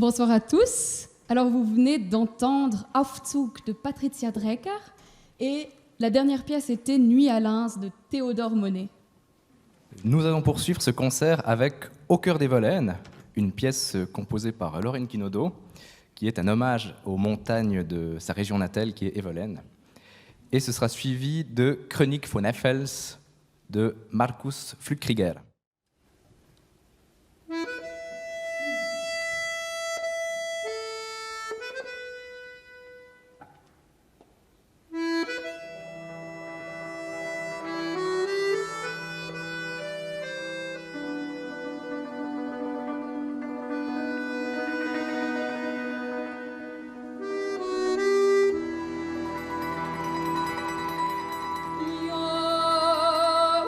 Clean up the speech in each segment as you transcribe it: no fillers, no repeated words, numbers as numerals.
Bonsoir à tous. Alors vous venez d'entendre Aufzug de Patricia Drecker et la dernière pièce était Nuit à Lens de Théodore Monet. Nous allons poursuivre ce concert avec Au cœur d'Evelène, une pièce composée par Lorraine Quinodo, qui est un hommage aux montagnes de sa région natale qui est Evelène. Et ce sera suivi de Chronique von Effels de Markus Flückriger. Ja,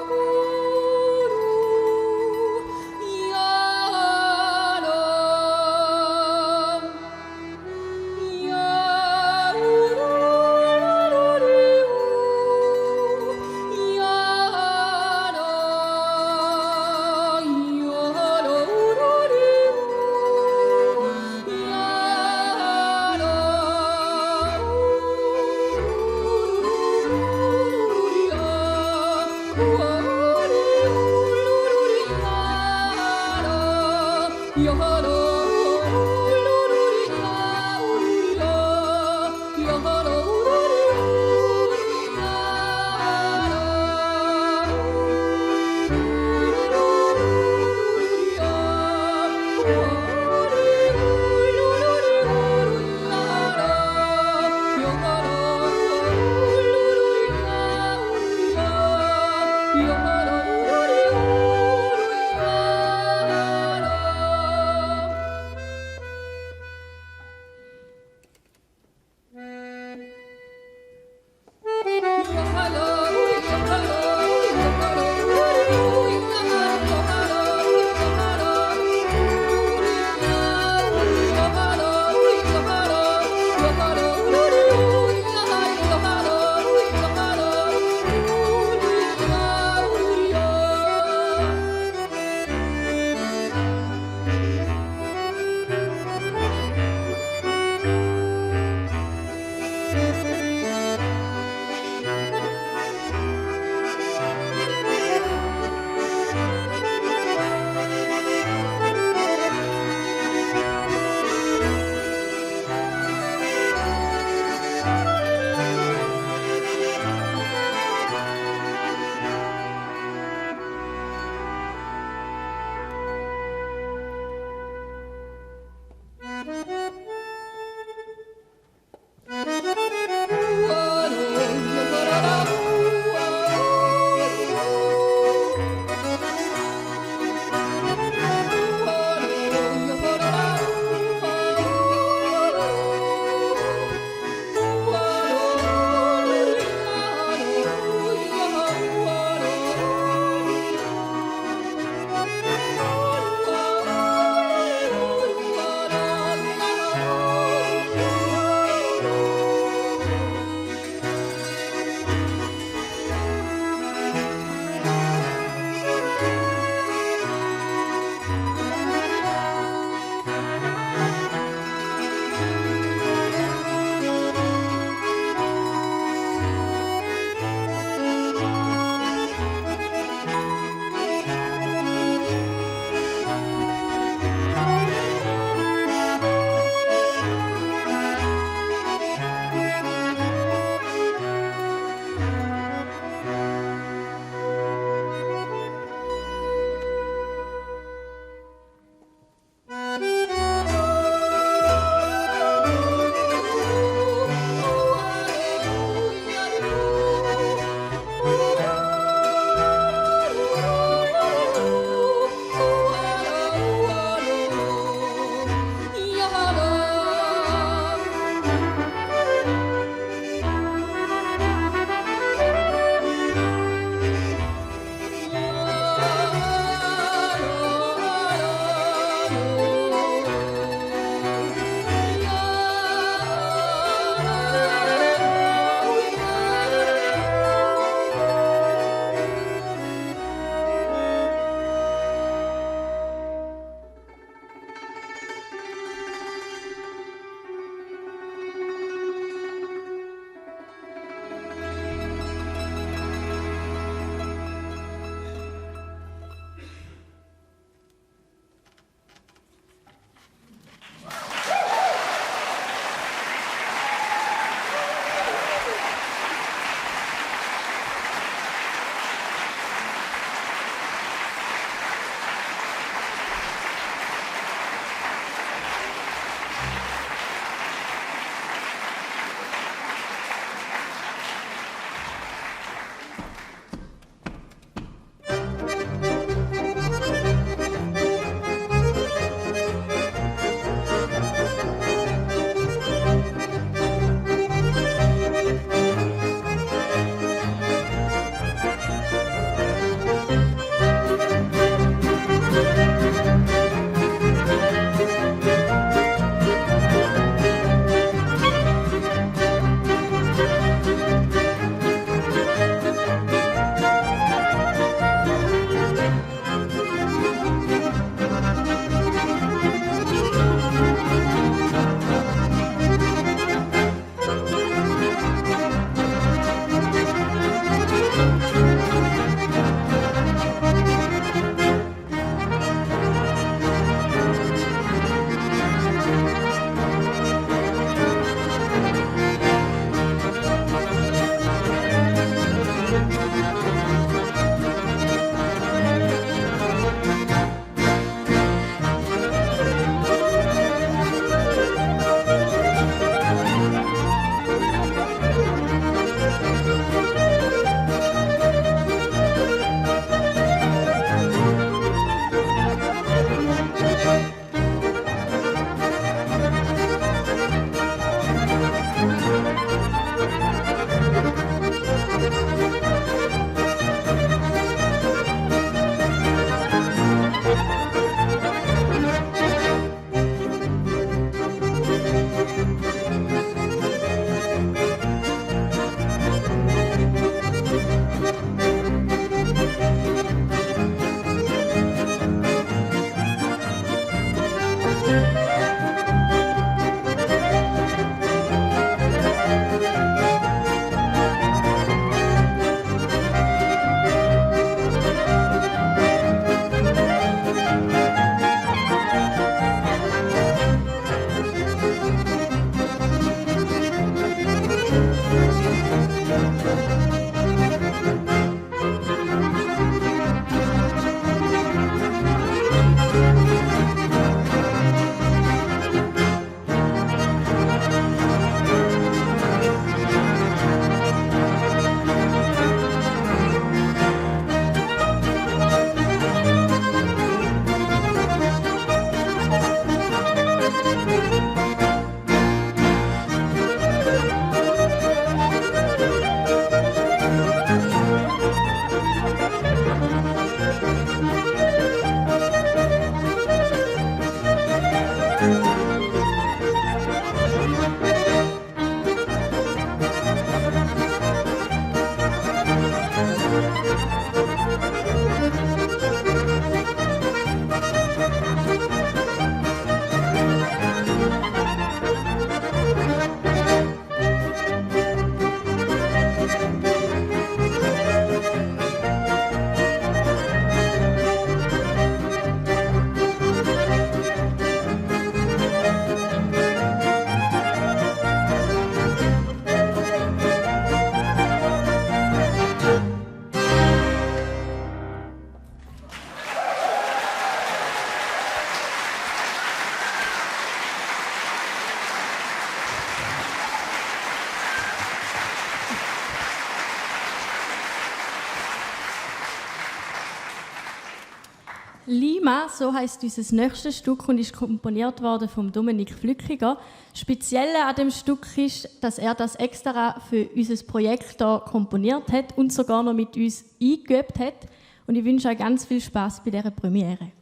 Lima, so heisst unser nächstes Stück und ist komponiert worden von Dominik Flückiger. Speziell an dem Stück ist, dass er das extra für unser Projekt hier komponiert hat und sogar noch mit uns eingeübt hat. Und ich wünsche euch ganz viel Spaß bei dieser Premiere.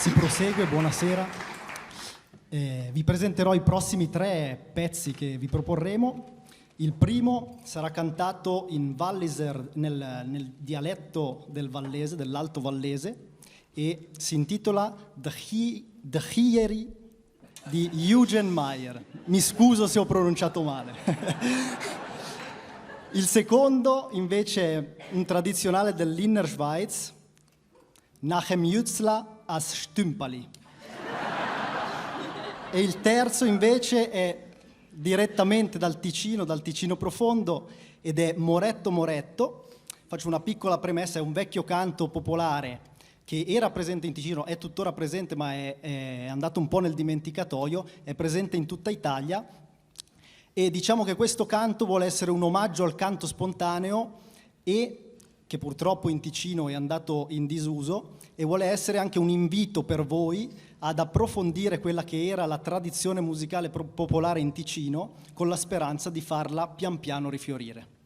Si prosegue, buonasera. Vi presenterò i prossimi 3 pezzi che vi proporremo. Il primo sarà cantato in Walliser, nel dialetto del vallese, dell'alto vallese, e si intitola The Hieri di Eugen Meyer. Mi scuso se ho pronunciato male. Il secondo invece è un tradizionale dell'Innerschweiz, Nachem Jützla as Stümpali. E il terzo invece è direttamente dal Ticino profondo, ed è Moretto Moretto. Faccio una piccola premessa: è un vecchio canto popolare che era presente in Ticino, è tuttora presente ma è andato un po' nel dimenticatoio, è presente in tutta Italia, e diciamo che questo canto vuole essere un omaggio al canto spontaneo, e che purtroppo in Ticino è andato in disuso, e vuole essere anche un invito per voi ad approfondire quella che era la tradizione musicale popolare in Ticino, con la speranza di farla pian piano rifiorire.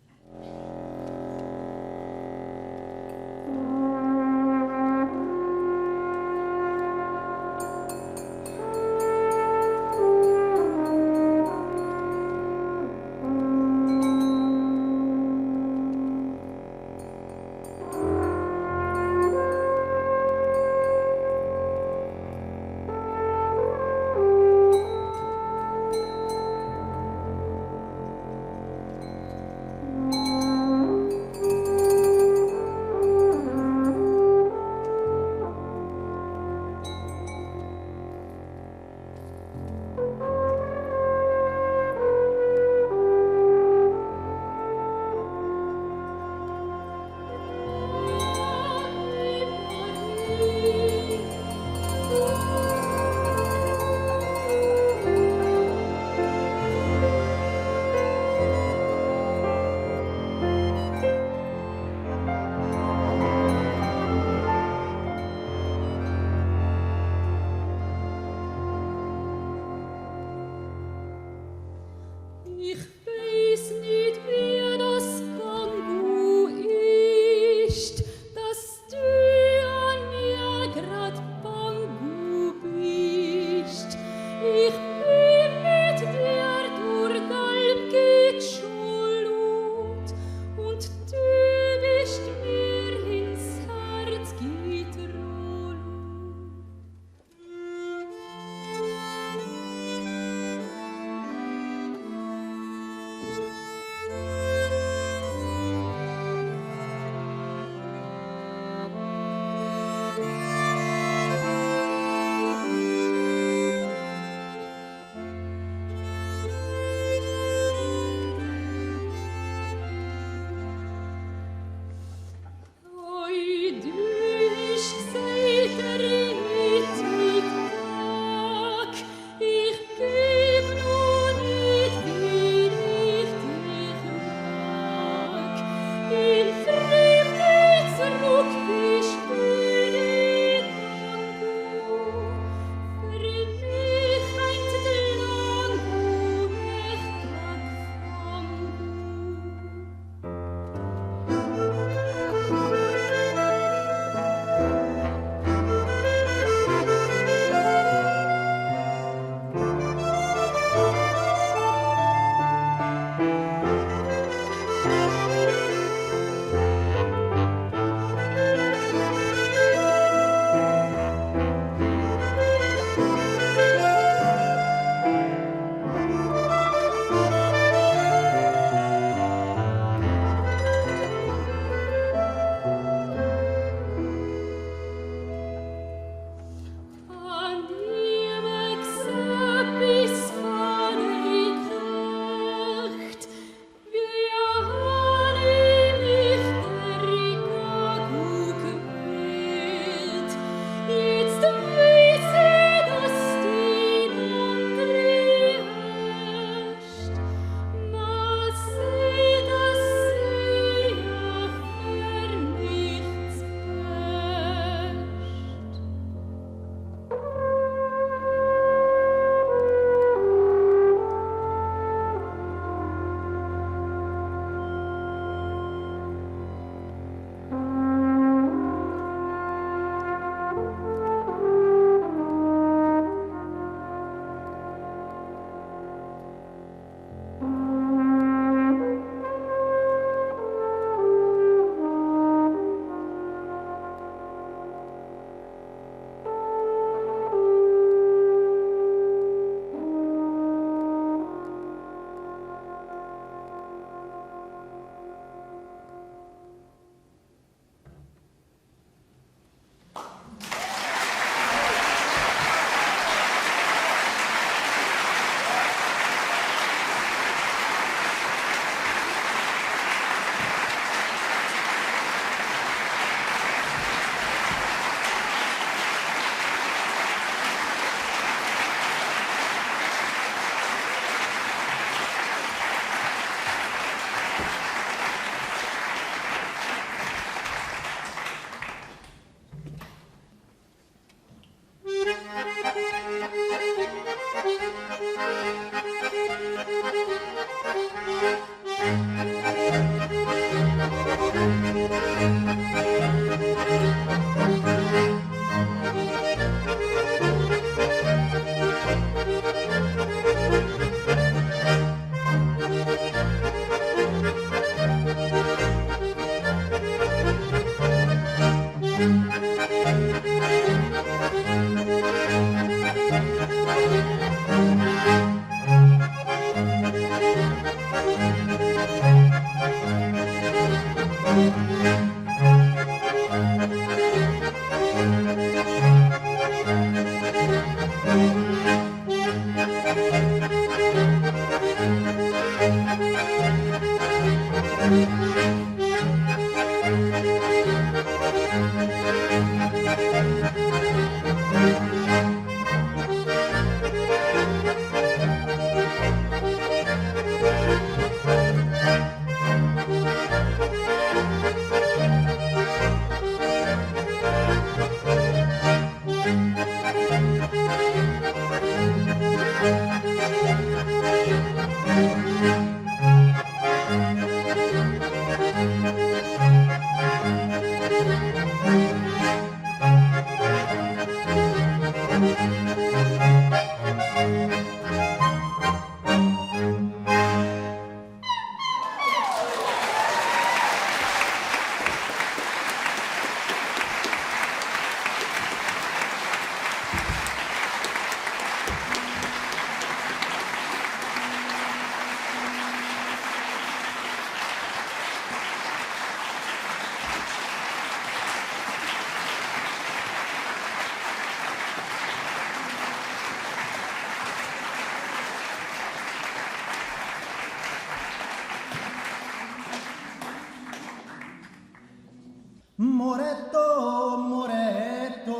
Moretto, Moretto,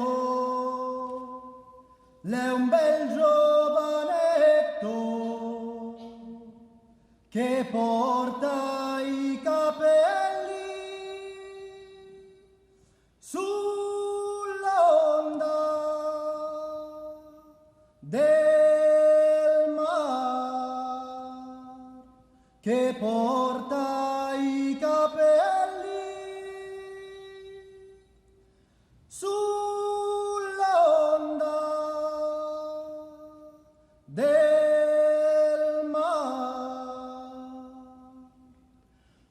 l'è un bel giovanetto che porta i capelli sull'onda del mar, che porta i capelli sull'onda del mar,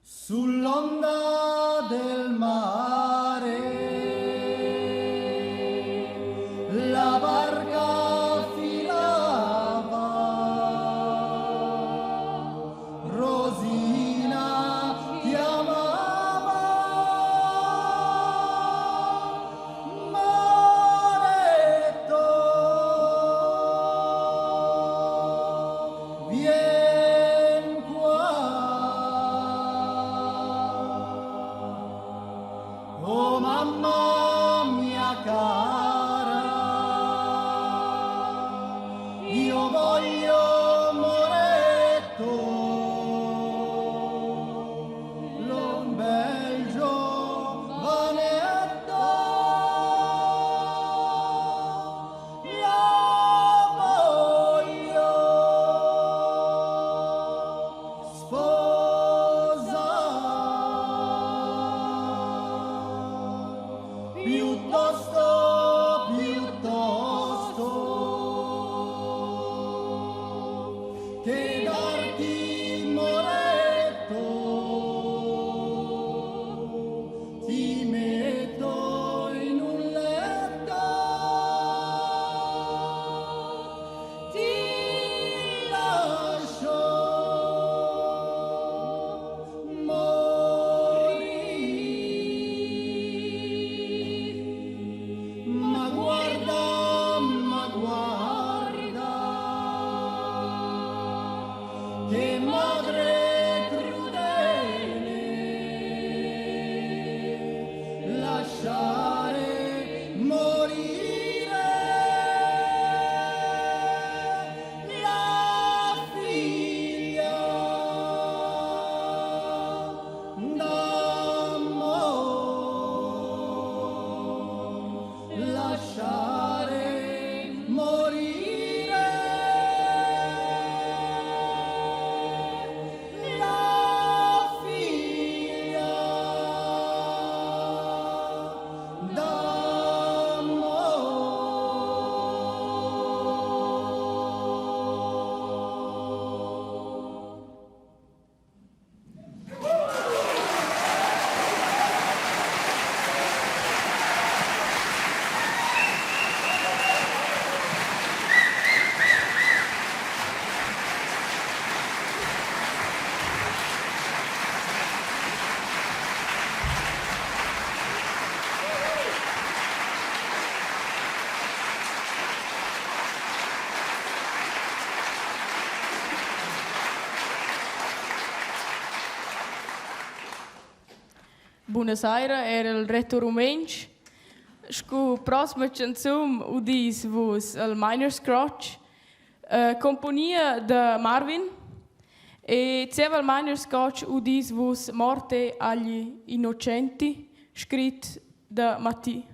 sull'onda del mare, la barca filava, Rosina chiamava. Vien qua, oh mamma mia cara, io voglio Moretto, un bel giovanetto, la voglio sposare, piuttosto che darti Moretto, ti metto in un letto, ti lascio morire. Ma guarda, che madre crudele, lasciare morire la figlia d'amore, lasciare morire la figlia Buenos Aires era il retto rumensch. Scu prossima canzone udis vos il Minor Scratch, componia de Marvin. E c'era il Minor Scratch udis vos Morte agli innocenti, scritto da Matti.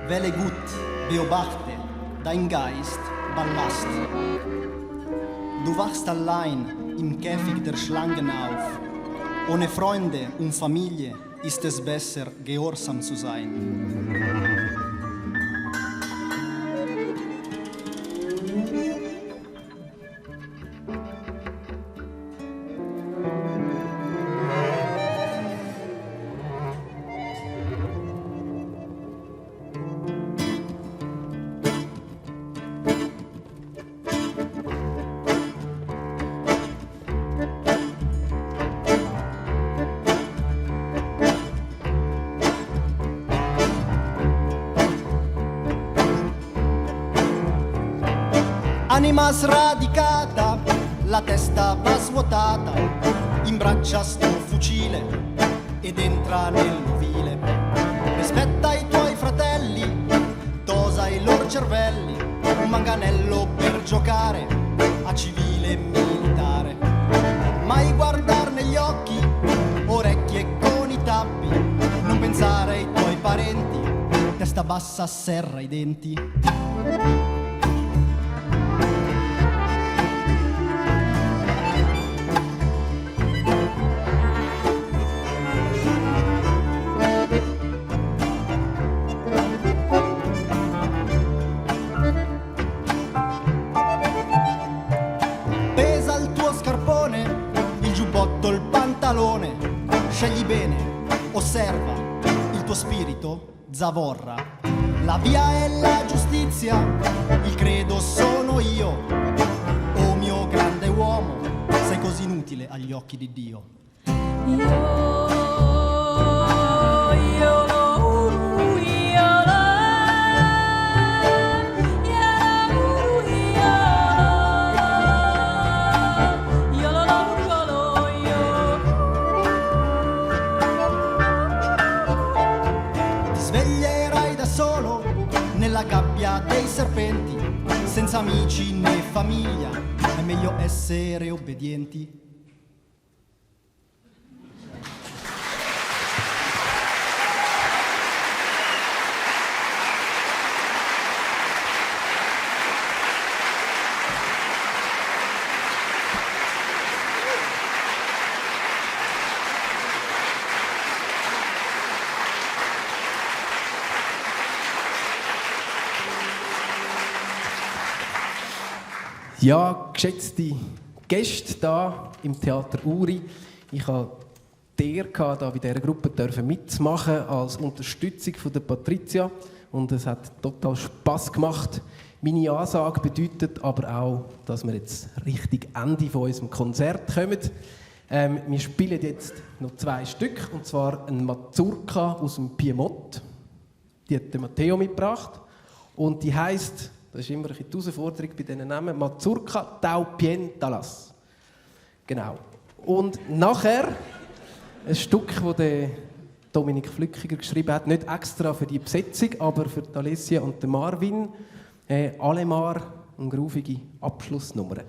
Welle gut, beobachte, dein Geist ballast. Du wachst allein im Käfig der Schlangen auf. Ohne Freunde und Familie ist es besser, gehorsam zu sein. Anima sradicata, la testa va svuotata, imbraccia sto fucile ed entra nell'ovile. Rispetta i tuoi fratelli, tosa i loro cervelli, un manganello per giocare a civile e militare. Mai guardar negli occhi, orecchie con i tappi, non pensare ai tuoi parenti, testa bassa serra i denti. Scegli bene, osserva, il tuo spirito zavorra. La via è la giustizia, il credo sono io. Oh mio grande uomo, sei così inutile agli occhi di Dio. Dei serpenti, senza amici né famiglia, è meglio essere obbedienti. Ja, geschätzte Gäste hier im Theater Uri, ich habe die Ehre gehabt, bei dieser Gruppe mitzumachen als Unterstützung von der Patricia und es hat total Spass gemacht. Meine Ansage bedeutet aber auch, dass wir jetzt Richtung Ende von unserem Konzert kommen. Wir spielen jetzt noch 2 Stück, und zwar ein Mazurka aus dem Piemont. Die hat der Matteo mitgebracht und die heisst, das ist immer die Herausforderung bei diesen Namen, Mazurka Taupientalas. Genau. Und nachher ein Stück, das der Dominik Flückiger geschrieben hat, nicht extra für die Besetzung, aber für die Alessia und den Marvin. Alemar, eine groovige Abschlussnummer.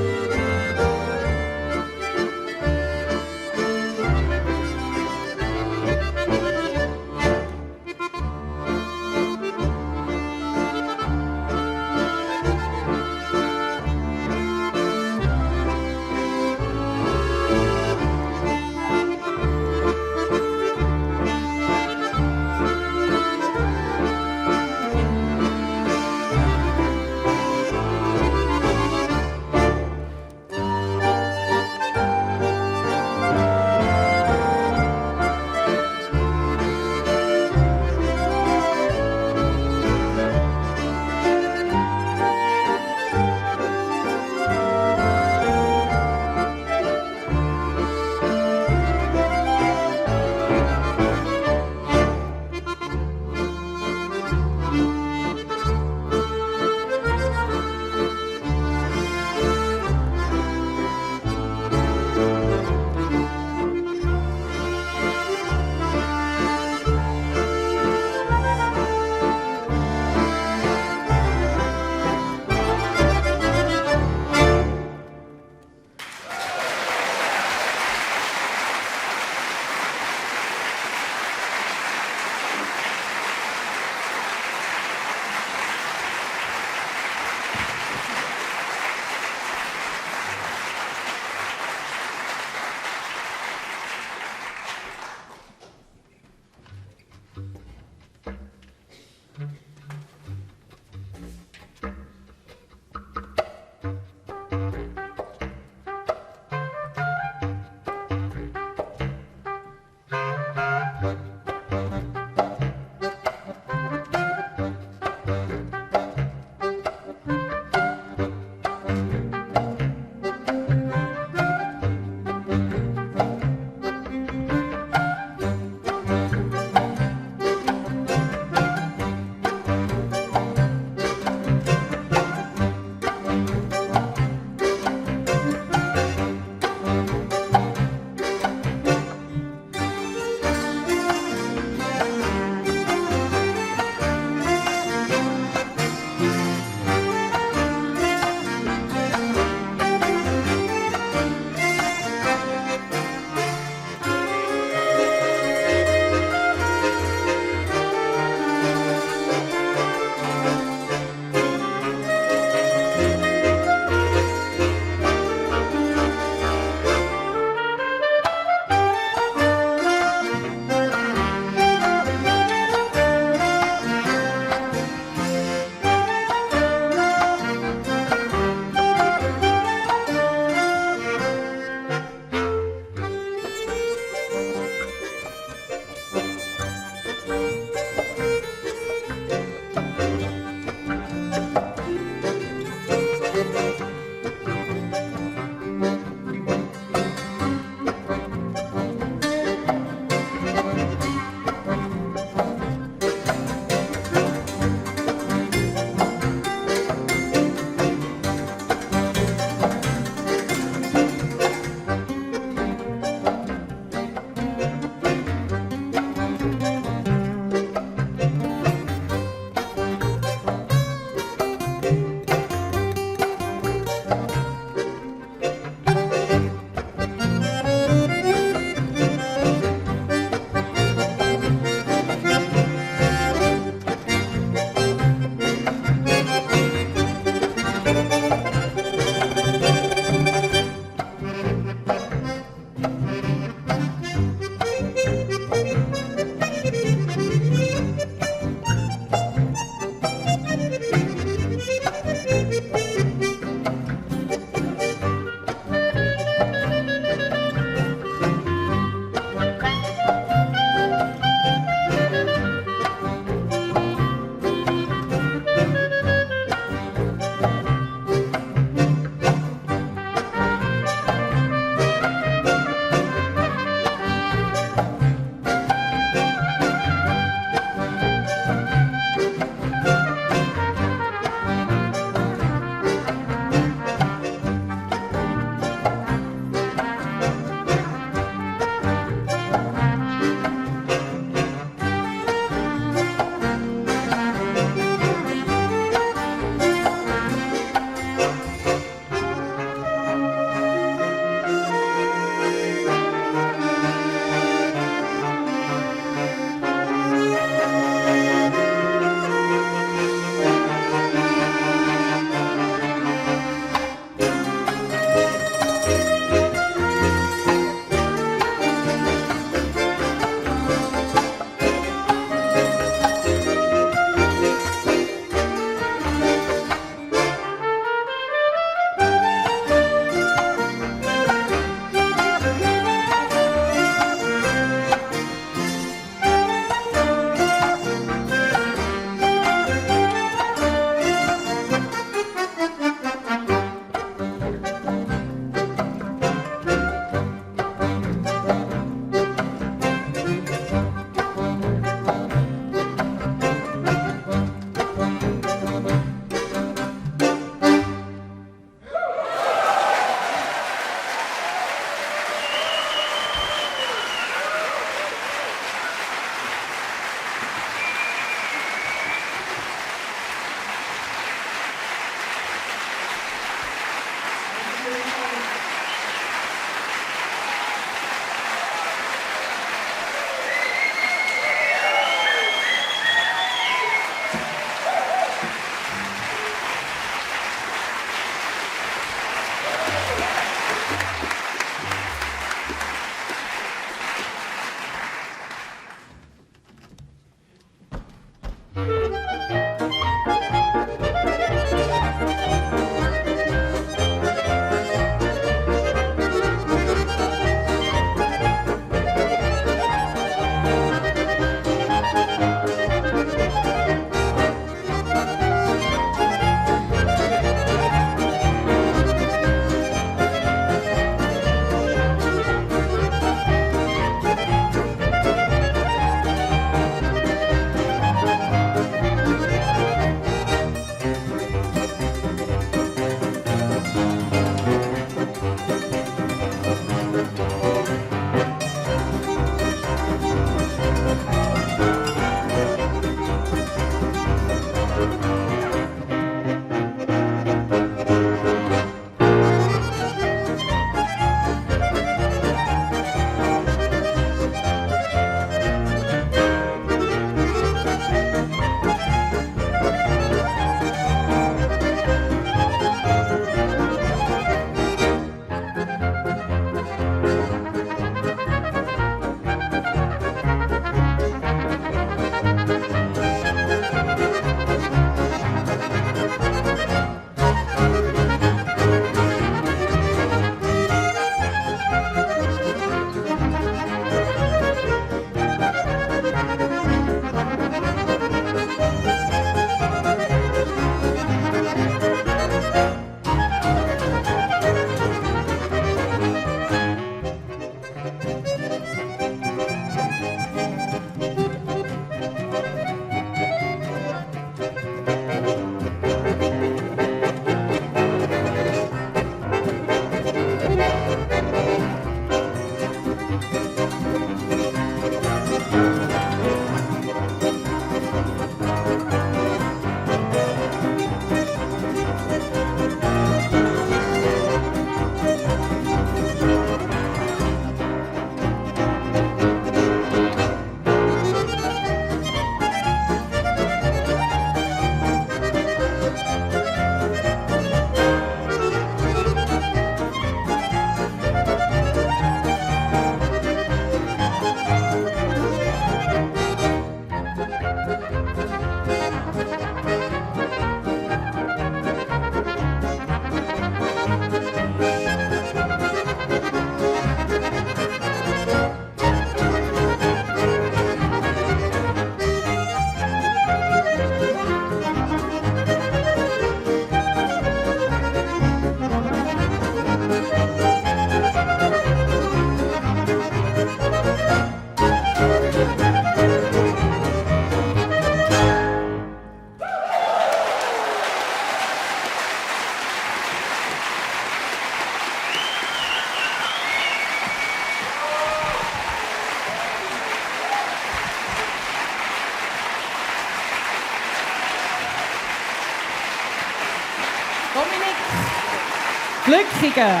Flückiger,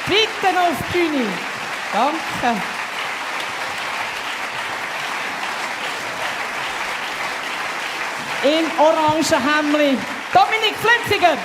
bitte auf die Bühne. Danke. Im orangen Hemdli, Dominik Flückiger.